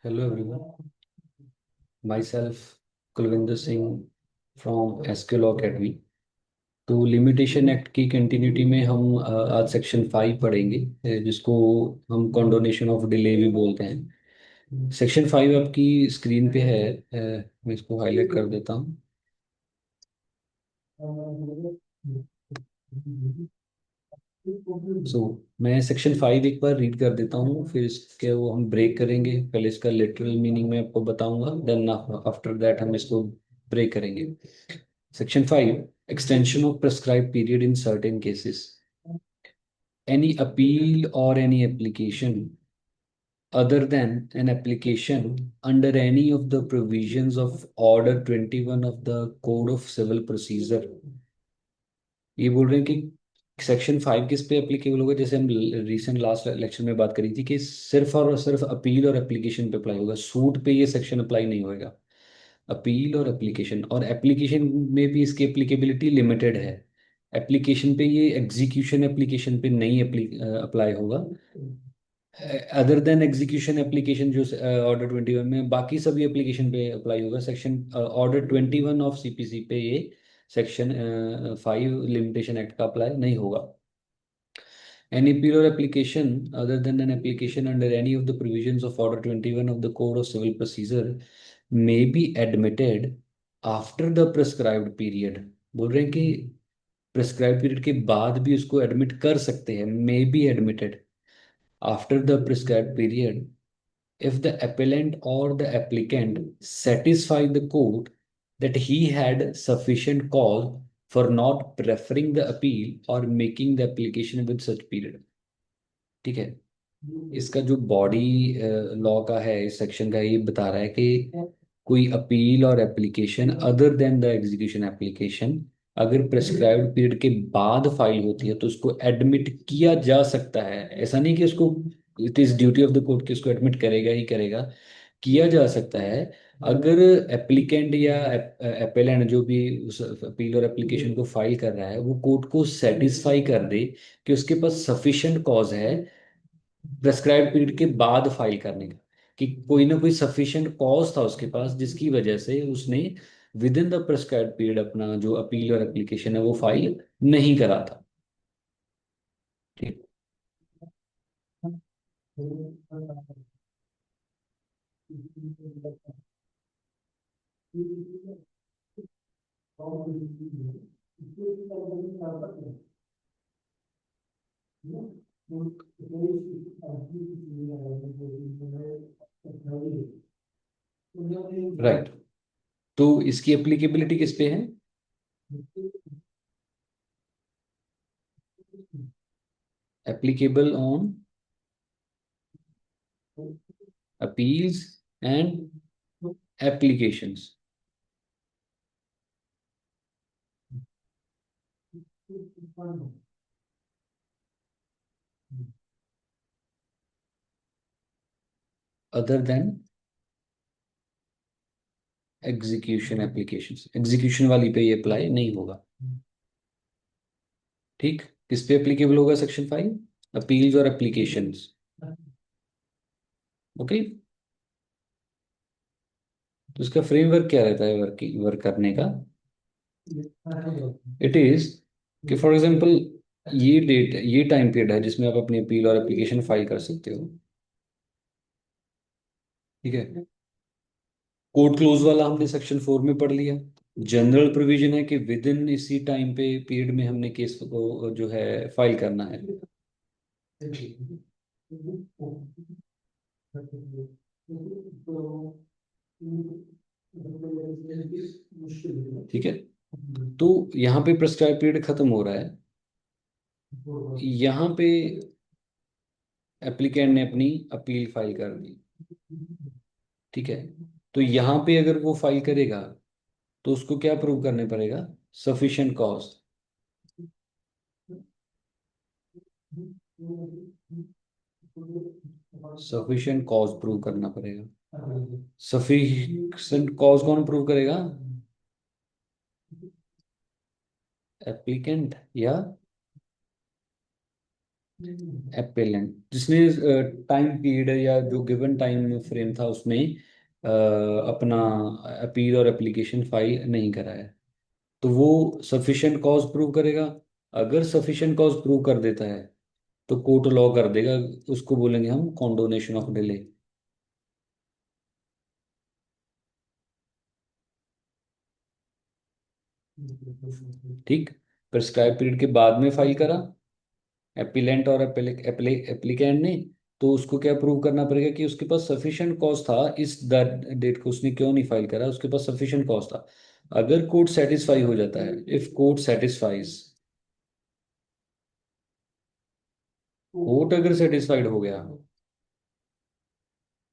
Hello everyone, myself Kulvinder Singh from SQL Academy। तो limitation act की continuity में हम आज सेक्शन 5 पढ़ेंगे, जिसको हम कॉन्डोनेशन ऑफ डिले भी बोलते हैं। सेक्शन 5 आपकी स्क्रीन पे है। मैं इसको हाईलाइट कर देता हूँ। सो मैं सेक्शन 5 एक बार रीड कर देता हूँ, फिर इसके वो हम ब्रेक करेंगे। पहले इसका लिटरल मीनिंग मैं आपको बताऊंगा, देन आफ्टर दैट हम इसको ब्रेक करेंगे। Section 5, extension of prescribed period in certain cases. Any appeal or any application other than an application under any of the provisions of Order 21 of the Code of Civil Procedure। ये बोल रहे हैं कि section 5 किस पे applicable होगा, जैसे हम रिसेंट लास्ट इलेक्शन में बात करी थी कि सिर्फ और सिर्फ अपील और एप्लीकेशन पे अप्लाई होगा, सूट पे ये सेक्शन अप्लाई नहीं होगा। अपील और एप्लीकेशन में भी इसकी एप्लीकेबिलिटी लिमिटेड है। एप्लीकेशन पे ये एग्जीक्यूशन एप्लीकेशन पे नहीं अप्लाई होगा। अदर देन एग्जीक्यूशन एप्लीकेशन जो ऑर्डर 21 में, बाकी सभी एप्लीकेशन पे अप्लाई होगा। सेक्शन ऑर्डर 21 ऑफ सीपीसी पे ये सेक्शन 5 लिमिटेशन एक्ट का अप्लाई नहीं होगा। Any appeal or application other than an application under any of the provisions of Order 21 of the Code of Civil Procedure may be admitted after the prescribed period। बोल रहे हैं कि prescribe period के बाद भी उसको एडमिट कर सकते हैं, may be admitted after the prescribed period if the appellant or the applicant satisfy the court that he had sufficient cause for not preferring the appeal or making the application with such period। ठीक है। इसका जो body law का है, इस section का, ये बता रहा है कि कोई अपील और application other than the execution application अगर प्रेस्क्राइब्ड पीरियड के बाद फाइल होती है तो उसको एडमिट किया जा सकता है। ऐसा नहीं कि उसको it is duty of the court कि उसको एडमिट करेगा ही करेगा, किया जा सकता है। अगर एप्लीकेंट या एपेलेंट जो भी उस अपील और एप्लीकेशन को फाइल कर रहा है वो कोर्ट को सेटिस्फाई कर दे कि उसके पास सफिशिएंट कॉज है प्रेस्क्राइब्ड पीरियड के बाद फाइल करने का, कि कोई ना कोई सफिशिएंट कॉज था उसके पास जिसकी वजह से उसने with in the prescribed period अपना जो अपील और एप्लीकेशन है वो फाइल नहीं करा था। ठीक। राइट। तो इसकी एप्लीकेबिलिटी किस पे है? Applicable on appeals and applications. Other than execution applications, execution वाली पे ये अप्लाई नहीं होगा। ठीक। किस पे एप्लीकेबल होगा सेक्शन 5? अपील्स और एप्लीकेशंस। ओके। तो इसका फ्रेमवर्क क्या रहता है वर्क करने का? इट इज कि फॉर एग्जांपल ये टाइम पीरियड है जिसमें आप अपनी अपील और एप्लीकेशन फाइल कर सकते हो। ठीक है। कोर्ट क्लोज वाला हमने सेक्शन 4 में पढ़ लिया। जनरल प्रोविजन है कि विद इन इसी टाइम पे पीरियड में हमने केस को जो है फाइल करना है। ठीक है। तो यहाँ पे प्रेस्क्राइब पीरियड खत्म हो रहा है। यहाँ पे एप्लीकेंट ने अपनी अपील फाइल कर दी। ठीक है। तो यहाँ पे अगर वो फाइल करेगा तो उसको क्या प्रूव करने पड़ेगा? Sufficient cause. Sufficient cause prove करना पड़ेगा। सफिशिएंट कॉज कौन प्रूव करेगा? एप्लीकेंट या एपेलेंट जिसने टाइम पीरियड या जो गिवन टाइम फ्रेम था उसमें अपना अपील और एप्लीकेशन फाइल नहीं करा है, तो वो सफिशिएंट कॉज प्रूव करेगा। अगर सफिशिएंट कॉज प्रूव कर देता है तो कोर्ट लॉ कर देगा, उसको बोलेंगे हम कॉन्डोनेशन ऑफ डिले। ठीक। प्रिस्क्राइब पीरियड के बाद में फाइल करा एपिलेंट और एप्लीकेंट ने, तो उसको क्या प्रूव करना पड़ेगा कि उसके पास सफिशिएंट कॉज था, इस डेट को उसने क्यों नहीं फाइल करा, उसके पास सफिशिएंट कॉज था। अगर कोर्ट सेटिस्फाई हो जाता है, इफ कोर्ट सेटिस्फाइज, कोर्ट अगर सेटिस्फाइड हो गया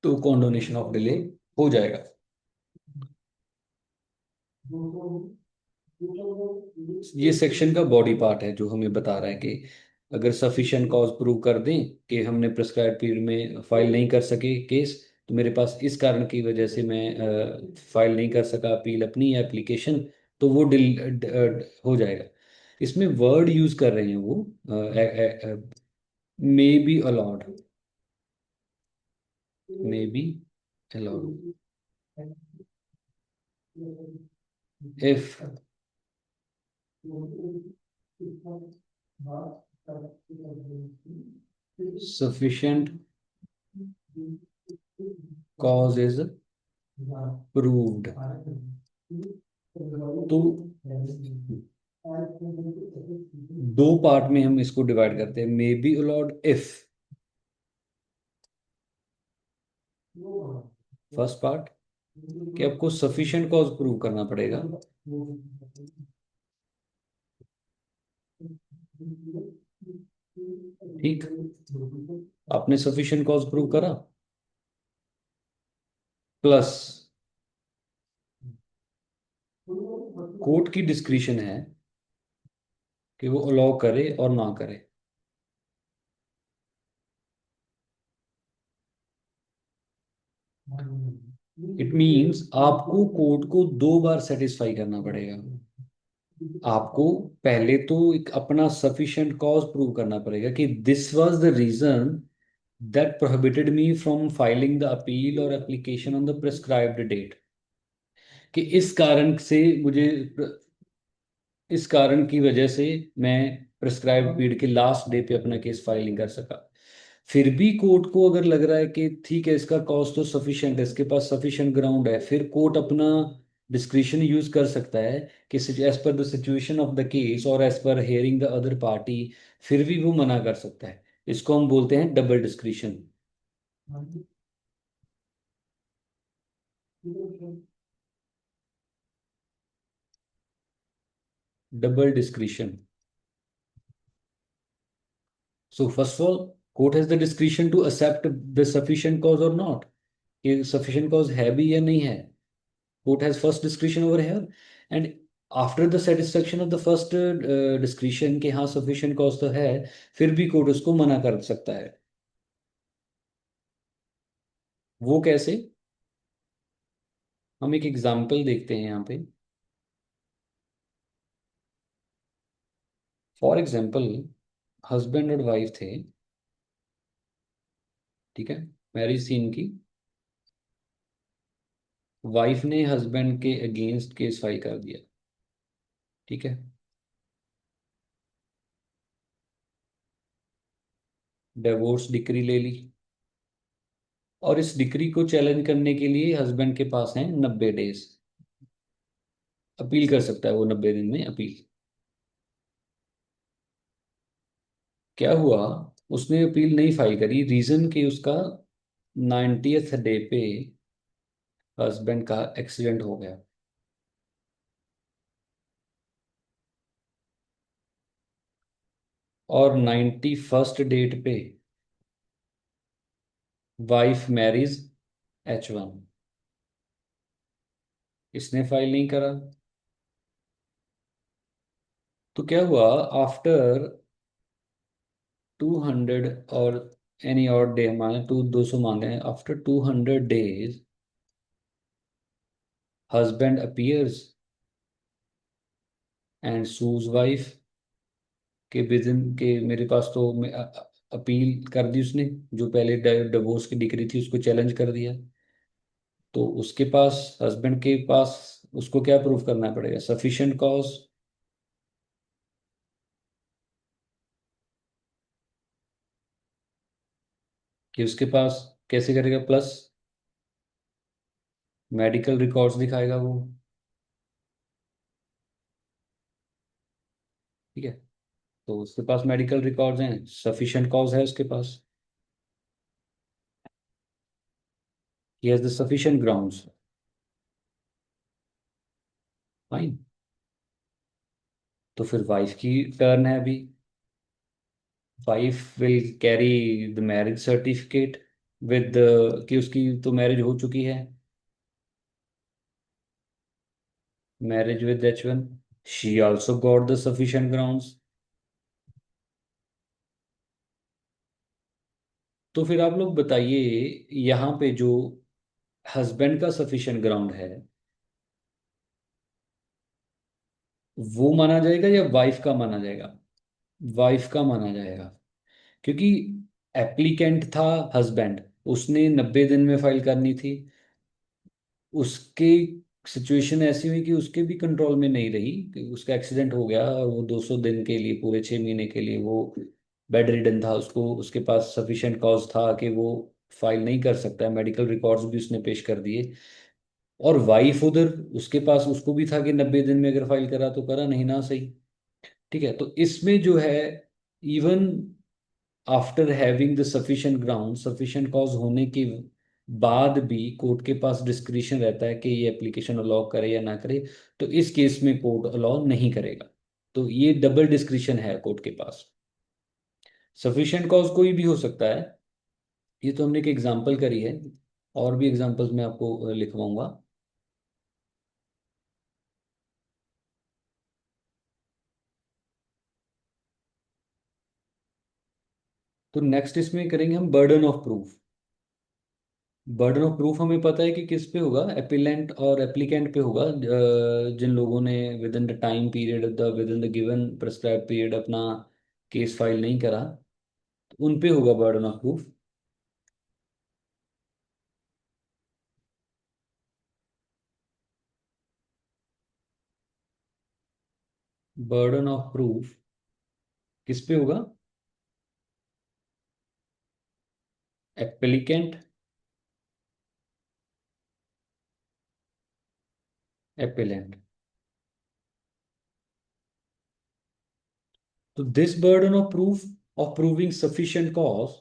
तो कॉन्डोनेशन ऑफ डिले हो जाएगा। ये सेक्शन का बॉडी पार्ट है जो हमें बता रहा है कि अगर सफिशिएंट कॉज प्रूव कर दें कि हमने प्रिस्क्राइब पीरियड में फाइल नहीं कर सके केस, तो मेरे पास इस कारण की वजह से मैं फाइल नहीं कर सका अपील अपनी या एप्लीकेशन, तो वो हो जाएगा। इसमें वर्ड यूज कर रहे हैं वो may be allowed, may be allowed if sufficient cause is proved। तो दो पार्ट में हम इसको डिवाइड करते हैं, may be allowed if. First part कि आपको सफिशिएंट कॉज प्रूव करना पड़ेगा। ठीक। आपने सफिशिएंट कॉज प्रूव करा, प्लस कोर्ट की डिस्क्रिशन है कि वो अलाउ करे और ना करे। इट मींस आपको कोर्ट को दो बार सेटिस्फाई करना पड़ेगा। आपको पहले तो एक अपना सफिशिएंट कॉज प्रूव करना पड़ेगा कि this was the reason that prohibited me from filing the appeal और application on the prescribed date, कि इस कारण से मुझे, इस कारण की वजह से मैं प्रिस्क्राइब पीरियड के लास्ट डे पे अपना केस फाइल नहीं कर सका। फिर भी कोर्ट को अगर लग रहा है कि ठीक है इसका कॉज तो सफिशिएंट है, इसके पास सफिशिएंट ग्राउंड है, फिर कोर्ट अपना डिस्क्रिशन यूज कर सकता है कि as per the situation of the case और as per hearing the other party, फिर भी वो मना कर सकता है। इसको हम बोलते हैं double discretion. Double discretion. So first of all, court has the discretion to accept the sufficient cause or not, कि sufficient cause है भी या नहीं है। Court has first discretion over here, and after the satisfaction of the first discretion कि हाँ sufficient cause तो है, फिर भी कोर्ट उसको मना कर सकता है। वो कैसे? हम एक एग्जाम्पल देखते हैं यहाँ पे। फॉर एग्जाम्पल, हस्बैंड और वाइफ थे, ठीक है, मैरिज थी इनकी। वाइफ ने हस्बैंड के अगेंस्ट केस फाइल कर दिया, ठीक है, डिवोर्स डिक्री ले ली, और इस डिक्री को चैलेंज करने के लिए हस्बैंड के पास है 90 डेज। अपील कर सकता है वो 90 दिन में अपील। क्या हुआ, उसने अपील नहीं फाइल करी, रीजन कि उसका 90th डे पे हस्बैंड का एक्सीडेंट हो गया, और 91st डेट पे वाइफ मैरिज H1। इसने फाइल नहीं करा, तो क्या हुआ, आफ्टर 200 और एनी और डे माने 200 माने, after 200 days husband appears and sues wife के विद इन के मेरे पास तो अपील कर दी उसने, जो पहले डिवोर्स की डिक्री थी उसको चैलेंज कर दिया। तो उसके पास, हस्बैंड के पास, उसको क्या प्रूव करना पड़ेगा? सफिशिएंट कॉज, कि उसके पास कैसे करेगा, प्लस मेडिकल रिकॉर्ड्स दिखाएगा वो। ठीक है, तो उसके पास मेडिकल रिकॉर्ड्स हैं, सफिशिएंट कॉज है उसके पास, he has the sufficient grounds. Fine. तो फिर वाइफ की टर्न है अभी। Wife will carry the marriage certificate with, कि उसकी तो मैरिज हो चुकी है, marriage with H1, she also got the sufficient grounds. तो फिर आप लोग बताइए, यहाँ पे जो हस्बैंड का सफिशिएंट ग्राउंड है वो माना जाएगा या वाइफ का माना जाएगा? वाइफ का माना जाएगा, क्योंकि एप्लीकेंट था हस्बैंड, उसने 90 दिन में फाइल करनी थी। उसके सिचुएशन ऐसी हुई कि उसके भी कंट्रोल में नहीं रही, कि उसका एक्सीडेंट हो गया और वो 200 दिन के लिए, पूरे 6 महीने के लिए वो बेड रिडन था। उसको, उसके पास सफिशिएंट कॉज था कि वो फाइल नहीं कर सकता, मेडिकल रिकॉर्ड्स भी उसने पेश कर दिए। और वाइफ उधर, उसके पास उसको भी था कि 90 दिन में अगर फाइल करा तो करा, नहीं ना सही। ठीक है, तो इसमें जो है, even after having the sufficient ground, sufficient cause होने के बाद भी कोर्ट के पास डिस्क्रिशन रहता है कि ये एप्लीकेशन अलाउ करे या ना करे। तो इस केस में कोर्ट अलाउ नहीं करेगा। तो ये डबल डिस्क्रिशन है कोर्ट के पास। सफिशिएंट कॉज कोई भी हो सकता है, ये तो हमने एक एग्जांपल करी है, और भी एग्जांपल्स मैं आपको लिखवाऊंगा। तो नेक्स्ट इसमें करेंगे हम burden of proof. Burden of proof हमें पता है कि किस पे होगा, एपिलेंट और एप्लीकेंट पे होगा, जिन लोगों ने within the time period, the within the given prescribe period अपना केस फाइल नहीं करा, तो उन पे होगा burden of proof. Burden of proof किस पे होगा? Applicant, appellant. तो this burden of proof of proving sufficient cause,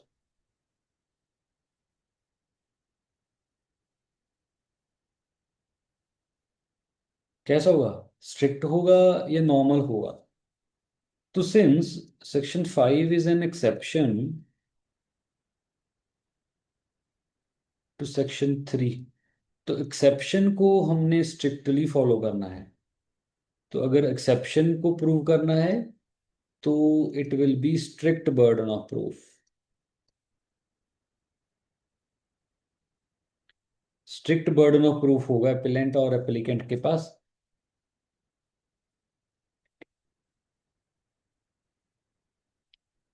कैसा होगा? स्ट्रिक्ट होगा या नॉर्मल होगा? तो since section 5 is an exception to section 3, तो एक्सेप्शन को हमने स्ट्रिक्टली फॉलो करना है। तो अगर एक्सेप्शन को प्रूव करना है तो it will be strict burden of proof. Strict burden of proof होगा एप्लीकेंट और एप्लीकेंट के पास।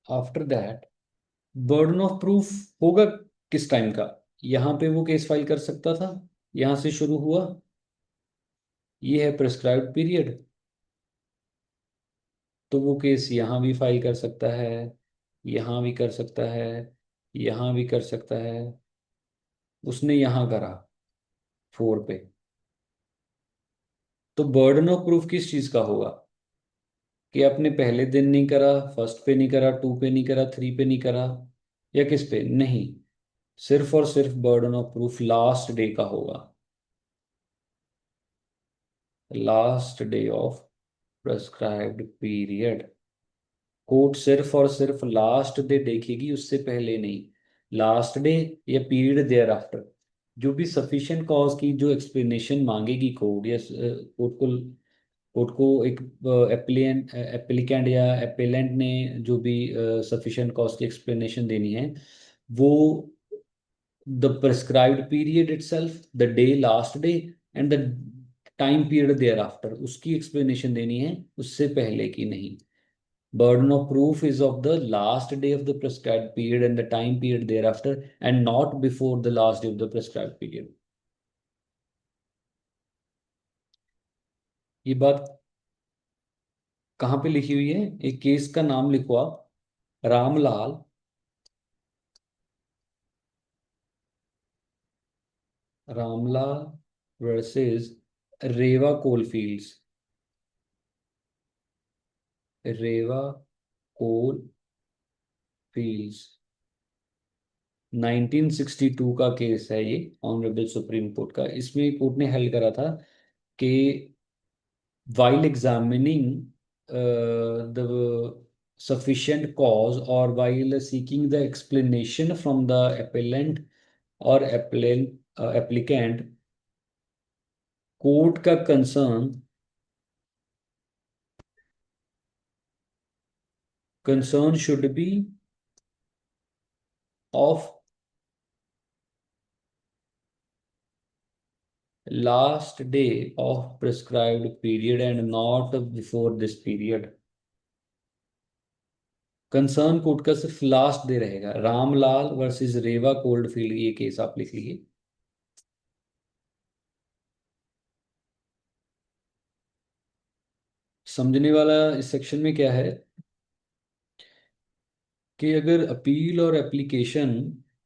After that burden of proof होगा किस टाइम का? यहाँ पे वो केस फाइल कर सकता था, यहाँ से शुरू हुआ, ये है प्रेस्क्राइब्ड पीरियड, तो वो केस यहाँ भी फाइल कर सकता है, यहाँ भी कर सकता है, यहाँ भी कर सकता है। उसने यहाँ करा 4 पे, तो बर्डन ऑफ प्रूफ किस चीज का होगा? कि आपने पहले दिन नहीं करा, फर्स्ट पे नहीं करा, 2 पे नहीं करा, 3 पे नहीं करा, या किस पे नहीं? सिर्फ और सिर्फ burden of proof last day का होगा, last day of prescribed period. Court सिर्फ और सिर्फ लास्ट डे देखेगी, उससे पहले नहीं। लास्ट डे या पीरियड देयर आफ्टर, जो भी सफिशिएंट कॉज की जो एक्सप्लेनेशन मांगेगी कोर्ट, या कोर्ट को एक एप्लीकेंट या एपेलेंट ने जो भी सफिशिएंट कॉज की एक्सप्लेनेशन देनी है, वो the prescribed period itself, the day, last day, and the time period thereafter, उसकी एक्सप्लेनेशन देनी है, उससे पहले की नहीं। Burden of proof is of the last day of the prescribed period and the time period thereafter, and not before the last day of the prescribed period. ये बात कहाँ पे लिखी हुई है? एक केस का नाम लिखो आप, रामलाल रामलाल वर्सेस रेवा कोलफील्ड्स, रेवा कोलफील्ड्स। 1962 का केस है ये, ऑनरेबल सुप्रीम कोर्ट का। इसमें कोर्ट ने हल करा था कि while examining the sufficient cause, or while seeking the explanation from the appellant or applicant, court का concern should be of last day of prescribed period and not before this period. Concern court का सिर्फ last day रहेगा। Ramlal versus Rewa coalfield, ये case आप लिख लीजिए। समझने वाला इस सेक्शन में क्या है कि अगर अपील और application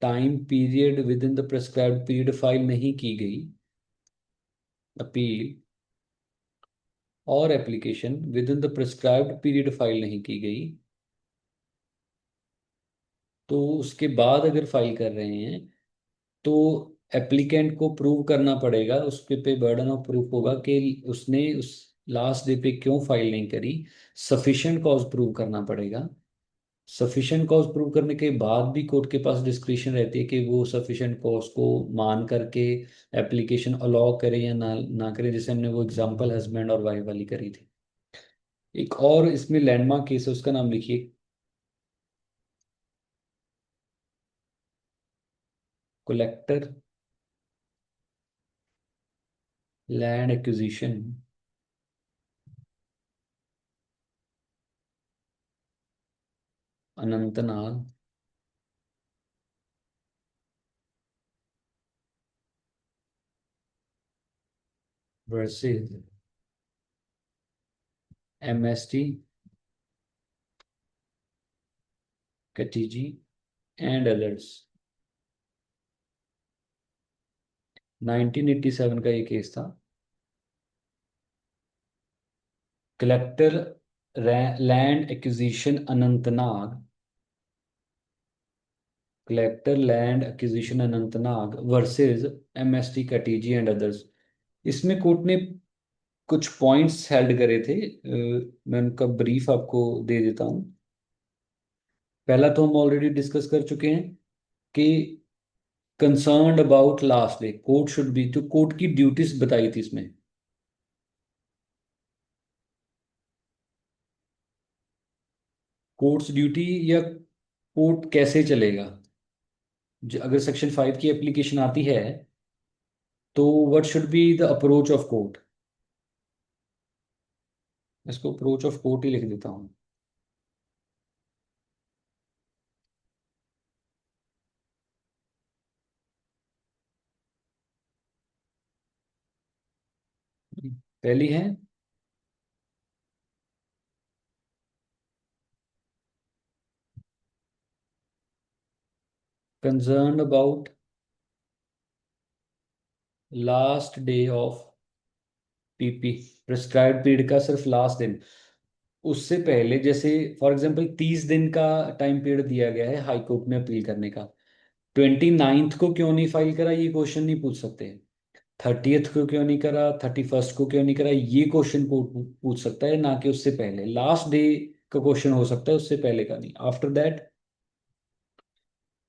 time period with in the prescribed period file नहीं की गई, अपील और application with in the prescribed period file नहीं की गई, तो उसके बाद अगर फाइल कर रहे हैं तो एप्लीकेंट को प्रूव करना पड़ेगा, उसके पे बर्डन ऑफ प्रूफ होगा कि उसने उस लास्ट डे पे क्यों फाइल नहीं करी। सफिशिएंट कॉज प्रूव करना पड़ेगा। सफिशिएंट कॉज प्रूव करने के बाद भी कोर्ट के पास डिस्क्रिशन रहती है कि वो सफिशिएंट कॉज को मान करके एप्लीकेशन अलाउ करे या ना ना करे, जैसे हमने वो एग्जांपल हस्बैंड और वाइफ वाली करी थी। एक और इसमें लैंडमार्क केस है, उसका नाम लिखिए, collector land acquisition Anantnag versus MST Katiji and others. 1987 का ये केस था। Collector land acquisition Anantnag, collector land acquisition Anantnag versus MST Katiji and others. इसमें कोर्ट ने कुछ पॉइंट्स हेल्ड करे थे, मैं उनका ब्रीफ आपको दे देता हूँ। पहला तो हम ऑलरेडी डिस्कस कर चुके हैं कि concerned about last day, court should be, जो कोर्ट की ड्यूटीज बताई थी इसमें। कोर्ट्स ड्यूटी या कोर्ट कैसे चलेगा, अगर सेक्शन 5 की एप्लीकेशन आती है तो what should be the approach of court. इसको अप्रोच ऑफ कोर्ट ही लिख देता हूँ। पहली है concern about last day of PP, prescribed period का सिर्फ लास्ट दिन। उससे पहले जैसे फॉर एग्जांपल 30 दिन का टाइम पीरियड दिया गया है हाई कोर्ट में अपील करने का, 29th को क्यों नहीं फाइल करा ये क्वेश्चन नहीं पूछ सकते। 30th को क्यों नहीं करा, 31st को क्यों नहीं करा, ये क्वेश्चन कोर्ट पूछ सकता है, ना कि उससे पहले। लास्ट डे का क्वेश्चन हो सकता है, उससे पहले का नहीं। आफ्टर दैट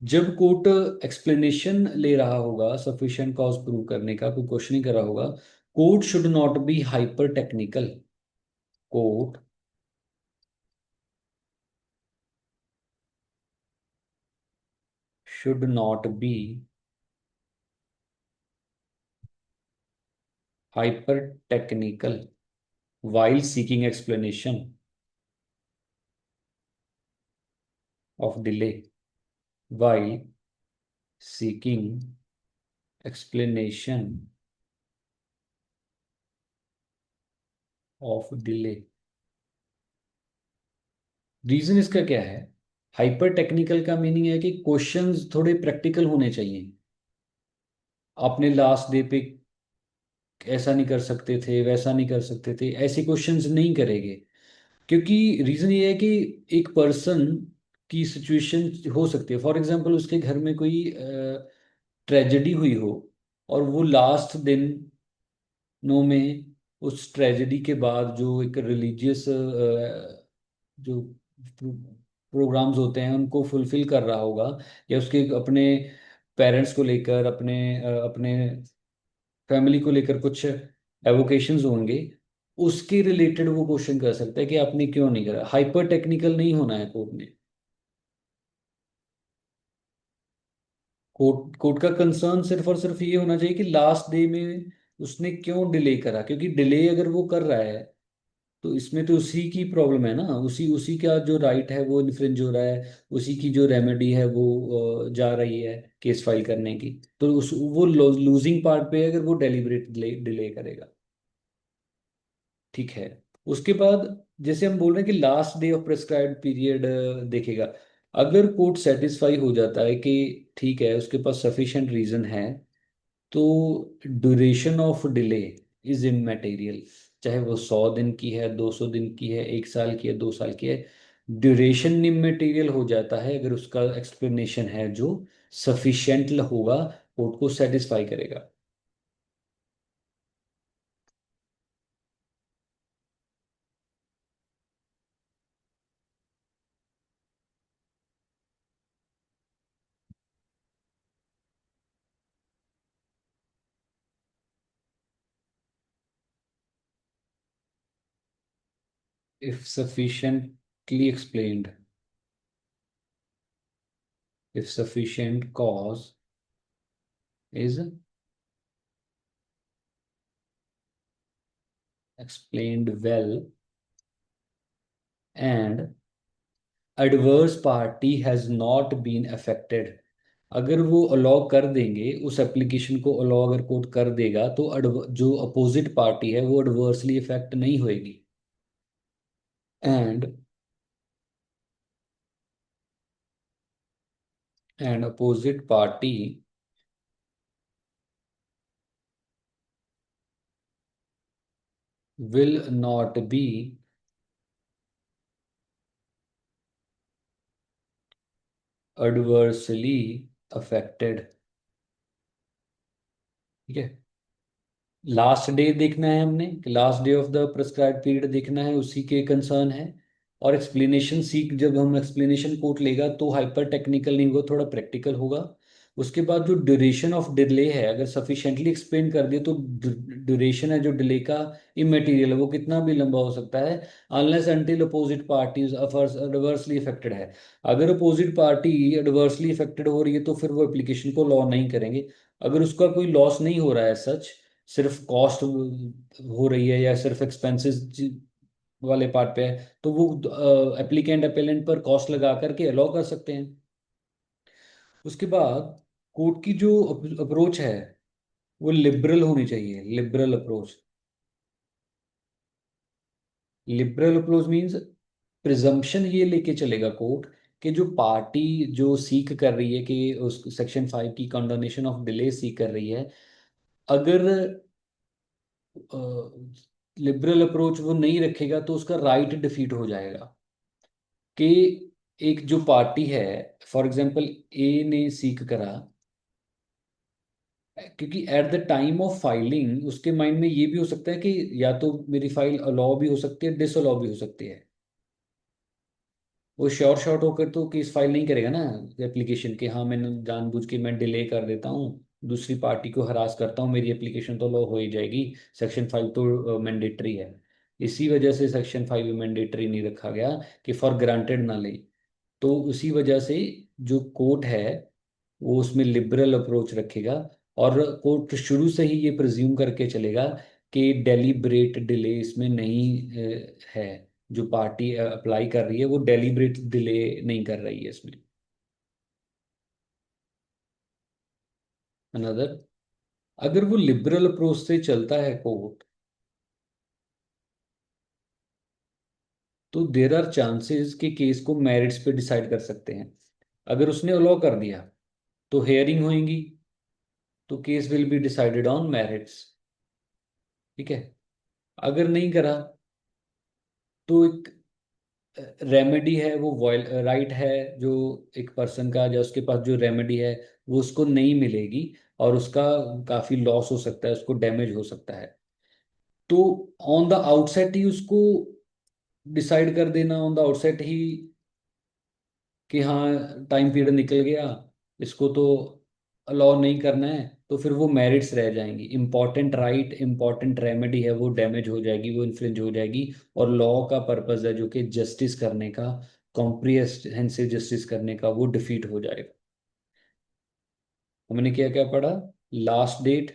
जब कोर्ट एक्सप्लेनेशन ले रहा होगा, सफिशिएंट कॉज प्रूव करने का कोई क्वेश्चन ही कर रहा होगा, court should not be hyper technical. Court should not be hyper technical while seeking explanation of delay while seeking explanation of delay। Reason इसका क्या है? हाइपर टेक्निकल का मीनिंग है कि क्वेश्चंस थोड़े प्रैक्टिकल होने चाहिए। आपने लास्ट डे पे ऐसा नहीं कर सकते थे, वैसा नहीं कर सकते थे, ऐसे क्वेश्चंस नहीं करेंगे। क्योंकि रीजन ये है कि एक पर्सन की सिचुएशन हो सकती है, फॉर एग्जांपल उसके घर में कोई ट्रेजेडी हुई हो, और वो लास्ट दिन नो में उस ट्रेजेडी के बाद जो एक रिलीजियस जो प्रोग्राम्स होते हैं उनको फुलफिल कर रहा होगा, या उसके अपने पेरेंट्स को लेकर, अपने फैमिली को लेकर कुछ एवोकेशंस होंगे, उसके रिलेटेड वो क्वेश्चन कर सकता है कि आपने क्यों नहीं करा। हाइपर टेक्निकल नहीं होना है कोर्ट ने। कोर्ट का कंसर्न सिर्फ और सिर्फ ये होना चाहिए कि लास्ट डे में उसने क्यों डिले करा, क्योंकि डिले अगर वो कर रहा है तो इसमें तो उसी की प्रॉब्लम है ना, उसी उसी का जो राइट है वो इन्फ्रिंज हो रहा है, उसी की जो रेमेडी है वो जा रही है केस फाइल करने की। तो उस वो लूजिंग पार्ट पे है अगर वो डेलिबरेट डिले करेगा। ठीक है। उसके बाद जैसे हम बोल रहे हैं कि last day of prescribed period देखेगा। अगर कोर्ट सेटिस्फाई हो जाता है कि ठीक है उसके पास सफिशिएंट रीजन है, तो ड्यूरेशन ऑफ डिले इज इमैटेरियल। चाहे वो 100 दिन की है, 200 दिन की है, 1 साल की है, 2 साल की है, ड्यूरेशन इमैटेरियल हो जाता है अगर उसका एक्सप्लेनेशन है जो सफिशिएंट होगा, कोर्ट को सेटिस्फाई करेगा। If sufficiently explained, if sufficient cause is explained well and adverse party has not been affected। अगर वो अलाउ कर देंगे, उस एप्लीकेशन को अलाउ अगर कोर्ट कर देगा, तो जो अपोजिट पार्टी है वो एडवर्सली इफेक्ट नहीं होएगी। And opposite party will not B adversely affected. ठीक है। लास्ट डे देखना है हमने कि last day of the prescribed period देखना है, उसी के कंसर्न है। और एक्सप्लेनेशन सीख, जब हम एक्सप्लेनेशन कोर्ट लेगा तो हाइपर टेक्निकल नहीं होगा, थोड़ा प्रैक्टिकल होगा। उसके बाद जो ड्यूरेशन ऑफ डिले है, अगर सफिशिएंटली एक्सप्लेन कर दिए तो ड्यूरेशन है जो डिले का इमेटीरियल है, वो कितना भी लंबा हो सकता है, unless until opposite party adversely affected है। अगर अपोजिट पार्टी एडवर्सली इफेक्टेड हो रही है तो फिर वो एप्लीकेशन को लॉ नहीं करेंगे। अगर उसका कोई लॉस नहीं हो रहा है सच, सिर्फ कॉस्ट हो रही है या सिर्फ एक्सपेंसेस वाले पार्ट पे है, तो वो एप्लीकेंट अपेलेंट पर कॉस्ट लगा करके अलाउ कर सकते हैं। उसके बाद कोर्ट की जो अप्रोच है वो लिबरल होनी चाहिए, liberal approach. Liberal approach means presumption ये लेके चलेगा कोर्ट कि जो पार्टी जो सीख कर रही है कि उस सेक्शन 5 की कंडोनेशन ऑफ डिले सीख कर रही है, अगर लिबरल अप्रोच वो नहीं रखेगा तो उसका राइट डिफीट हो जाएगा। कि एक जो पार्टी है, फॉर एग्जांपल ए ने सीख करा, क्योंकि at the time of filing उसके माइंड में ये भी हो सकता है कि या तो मेरी फाइल अलाउ भी हो सकती है, डिसअलाउ भी हो सकती है। वो श्योर शॉर्ट होकर तो केस फाइल नहीं करेगा ना एप्लीकेशन के, हाँ मैंने जानबूझ के मैं डिले कर देता हूँ, दूसरी पार्टी को हरास करता हूँ, मेरी एप्लीकेशन तो लो हो ही जाएगी, सेक्शन 5 तो मैंडेटरी है। इसी वजह से सेक्शन 5 मैंडेटरी नहीं रखा गया कि फॉर ग्रांटेड ना ले। तो उसी वजह से जो कोर्ट है वो उसमें लिबरल अप्रोच रखेगा, और कोर्ट शुरू से ही ये प्रिज्यूम करके चलेगा कि डेलिब्रेट डिले इसमें नहीं है। जो पार्टी अप्लाई कर रही है वो डेलिब्रेट डिले नहीं कर रही है इसमें। अनदर, अगर वो लिबरल अप्रोच से चलता है कोर्ट, तो देर आर चांसेस कि केस को मेरिट्स पे डिसाइड कर सकते हैं। अगर उसने अलाउ कर दिया तो हेयरिंग होगी, तो case will be decided on merits. ठीक है। अगर नहीं करा तो एक रेमेडी है, वो राइट है जो एक पर्सन का, या उसके पास जो रेमेडी है वो उसको नहीं मिलेगी, और उसका काफी लॉस हो सकता है, उसको डैमेज हो सकता है। तो ऑन द आउटसेट ही उसको डिसाइड कर देना, ऑन द आउटसेट ही कि हाँ टाइम पीरियड निकल गया, इसको तो अलाउ नहीं करना है, तो फिर वो मेरिट्स रह जाएंगी। इंपॉर्टेंट राइट, इंपॉर्टेंट रेमेडी है, वो डैमेज हो जाएगी, वो इन्फ्रिंज हो जाएगी। और लॉ का पर्पज है जो कि जस्टिस करने का, कॉम्प्रिहेंसिव जस्टिस करने का, वो डिफीट हो जाएगा। हमने क्या क्या पढ़ा? लास्ट डेट,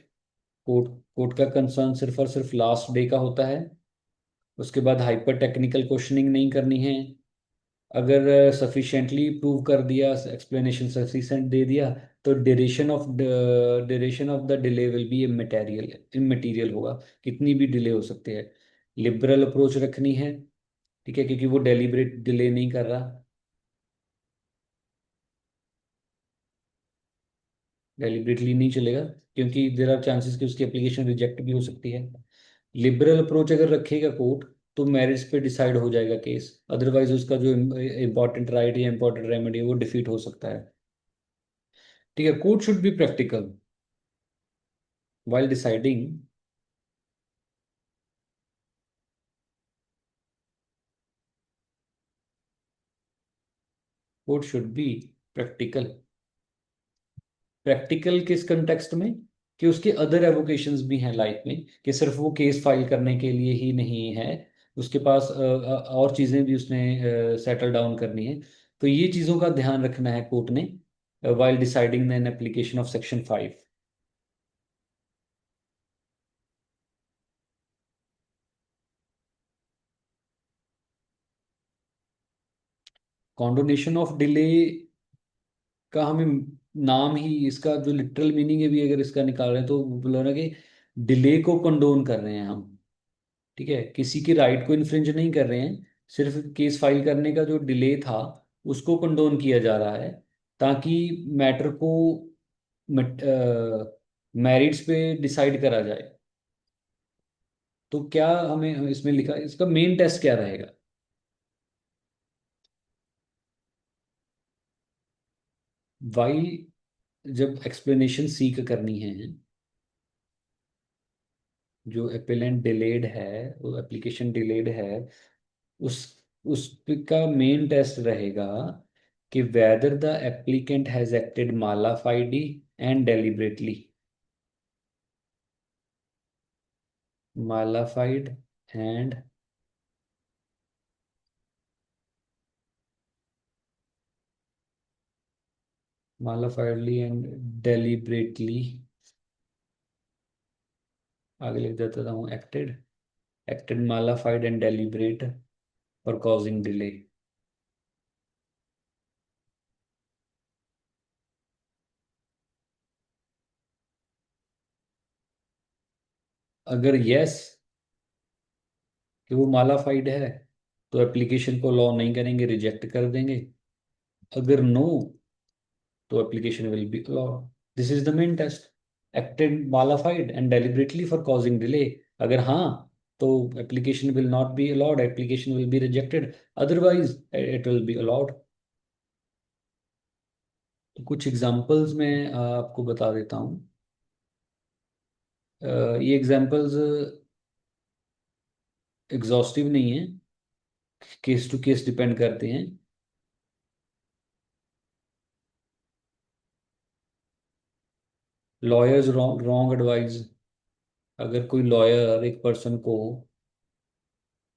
कोर्ट कोर्ट का कंसर्न सिर्फ और सिर्फ लास्ट डे का होता है। उसके बाद हाइपर टेक्निकल क्वेश्चनिंग नहीं करनी है। अगर सफिशिएंटली प्रूव कर दिया, एक्सप्लेनेशन सफिशिएंट दे दिया, तो duration of the delay will be immaterial, immaterial होगा। कितनी भी डिले हो सकती है। लिबरल अप्रोच रखनी है, ठीक है, क्योंकि वो डेलिब्रेट डिले नहीं कर रहा। डेलिब्रेटली नहीं चलेगा, क्योंकि देर आर चांसेस कि उसकी एप्लीकेशन रिजेक्ट भी हो सकती है। लिबरल अप्रोच अगर रखेगा कोर्ट, तो मेरिट्स पे डिसाइड हो जाएगा केस, अदरवाइज उसका जो इंपॉर्टेंट राइट या इंपॉर्टेंट रेमेडी है वो डिफीट हो सकता है। ठीक है। Court should be practical while deciding. Court should be practical। Practical किस कंटेक्स्ट में? कि उसके अदर एवोकेशंस भी हैं लाइफ में, कि सिर्फ वो केस फाइल करने के लिए ही नहीं है, उसके पास और चीज़ें भी उसने सेटल डाउन करनी है। तो ये चीज़ों का ध्यान रखना है कोर्ट ने while deciding an application of section 5। Condonation of delay का हमें नाम ही, इसका जो लिटरल मीनिंग है भी अगर इसका निकाल रहे हैं, तो बोला ना कि डिले को कंडोन कर रहे हैं हम। ठीक है, किसी की राइट को इन्फ्रिंज नहीं कर रहे हैं, सिर्फ केस फाइल करने का जो डिले था उसको कंडोन किया जा रहा है, ताकि मैटर को मेरिट्स पे डिसाइड करा जाए। तो क्या हमें इसमें लिखा, इसका मेन टेस्ट क्या रहेगा? वाई, जब एक्सप्लेनेशन सीक करनी है, जो एपेलेंट डिलेड है, वो एप्लीकेशन डिलेड है, उस उसका मेन टेस्ट रहेगा कि whether the applicant has acted mala fide and deliberately. Mala fide and mala fidely and deliberately, आगे लिख देता हूँ, acted acted mala fide and deliberate for causing delay. अगर यस कि वो मालाफाइड है, तो एप्लीकेशन को लॉ नहीं करेंगे, रिजेक्ट कर देंगे। अगर नो, तो application will be allowed. This is the main test. Acted mala fide and deliberately for causing delay, अगर हाँ, तो application will not be allowed, application will be rejected, otherwise it will be allowed. तो कुछ examples मैं आपको बता देता हूँ। ये एग्जांपल्स एग्जॉस्टिव नहीं है, केस टू केस डिपेंड करते हैं। लॉयर्स रॉन्ग एडवाइस, अगर कोई लॉयर एक पर्सन को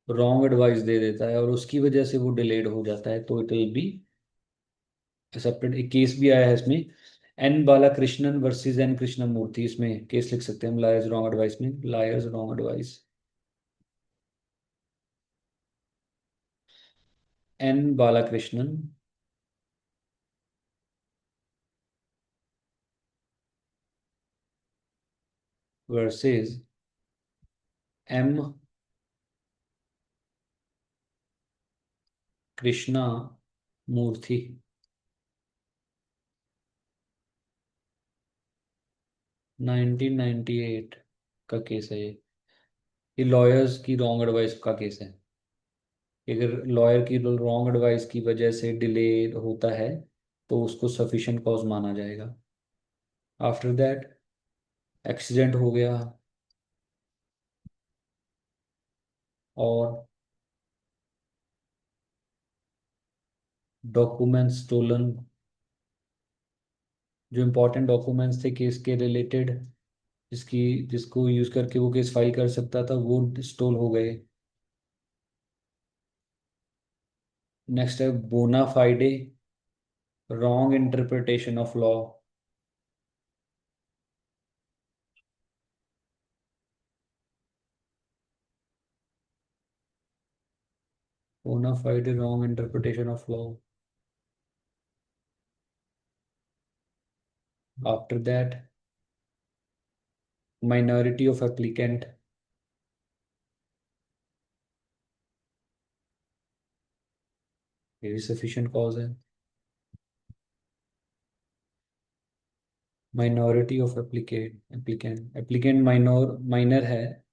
रॉन्ग एडवाइस दे देता है और उसकी वजह से वो डिलेड हो जाता है, तो इट विल बी एक्सेप्टेड। एक केस भी आया है इसमें, N Balakrishnan versus N Krishnamurthy, इसमें केस लिख सकते हैं हम लायर्स रॉन्ग एडवाइस में, lawyers wrong advice. N Balakrishnan versus M Krishna Murthy. 1998 का केस है ये लॉयर्स की रॉन्ग एडवाइस का केस है। अगर लॉयर की रॉन्ग एडवाइस की वजह से डिले होता है तो उसको सफिशिएंट कॉज माना जाएगा। आफ्टर दैट एक्सीडेंट हो गया और डॉक्यूमेंट्स स्टोलन, जो इंपॉर्टेंट डॉक्यूमेंट्स थे केस के रिलेटेड, जिसकी जिसको यूज करके वो केस फाइल कर सकता था, वो स्टोल हो गए। नेक्स्ट है bona fide wrong interpretation of law. Bona fide wrong interpretation of law. After that minority of applicant, ये भी सफिशिएंट कॉज है। Minority of applicant, applicant applicant minor minor है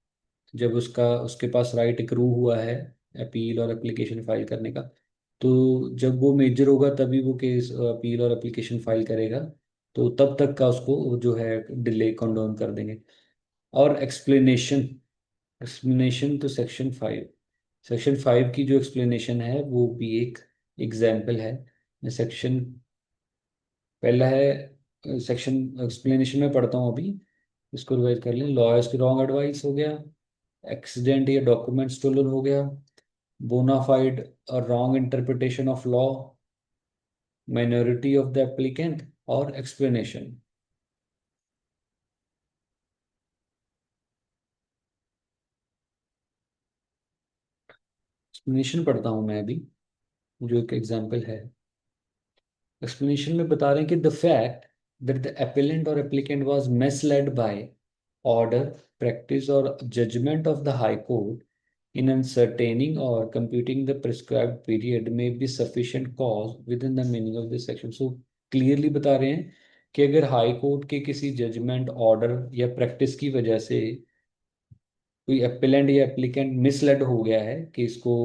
जब उसका उसके पास राइट एक्रू हुआ है अपील और एप्लीकेशन फाइल करने का। तो जब वो मेजर होगा तभी वो केस अपील और एप्लीकेशन फाइल करेगा। तो तब तक का उसको जो है डिले कंडोन कर देंगे। और एक्सप्लेनेशन, एक्सप्लेनेशन तो सेक्शन 5 की जो एक्सप्लेनेशन है वो भी एक एग्जाम्पल है। सेक्शन पहला है सेक्शन एक्सप्लेनेशन में पढ़ता हूँ अभी, इसको रिवाइज कर लें। लॉयर्स की रॉन्ग एडवाइस हो गया, एक्सीडेंट या डॉक्यूमेंट स्टोलन हो गया, बोनाफाइड और wrong interpretation of law, minority of the applicant और एक्सप्लेनेशन। एक्सप्लेनेशन पढ़ता हूँ मैं अभी, जो एक एग्जाम्पल है। एक्सप्लेनेशन में बता रहे हैं कि the fact that the appellant or applicant was misled by order, practice or judgment of the high court in ascertaining or computing the prescribed period may be sufficient cause within the meaning of this section। so clearly बता रहे हैं कि अगर high court के किसी judgement, order या practice की वजह से कोई एप्लीकेंट या एप्लीकेंट मिसलेड हो गया है कि इसको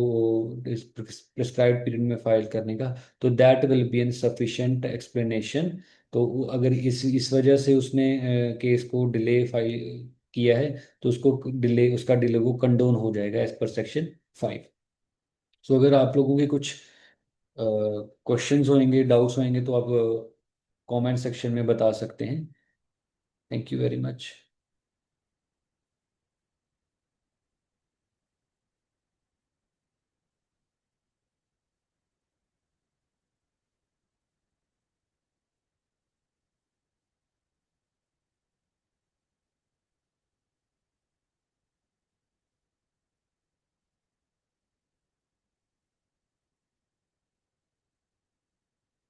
इस प्रिस्क्राइब्ड पीरियड में फाइल करने का, तो that will be an sufficient explanation. तो अगर इस वजह से उसने केस को डिले फाइल किया है तो उसको डिले, उसका डिले वो कंडोन हो जाएगा एज पर सेक्शन 5। सो अगर आप लोगों के कुछ क्वेश्चंस होंगे, डाउट्स होंगे तो आप कमेंट सेक्शन में बता सकते हैं। Thank you very much.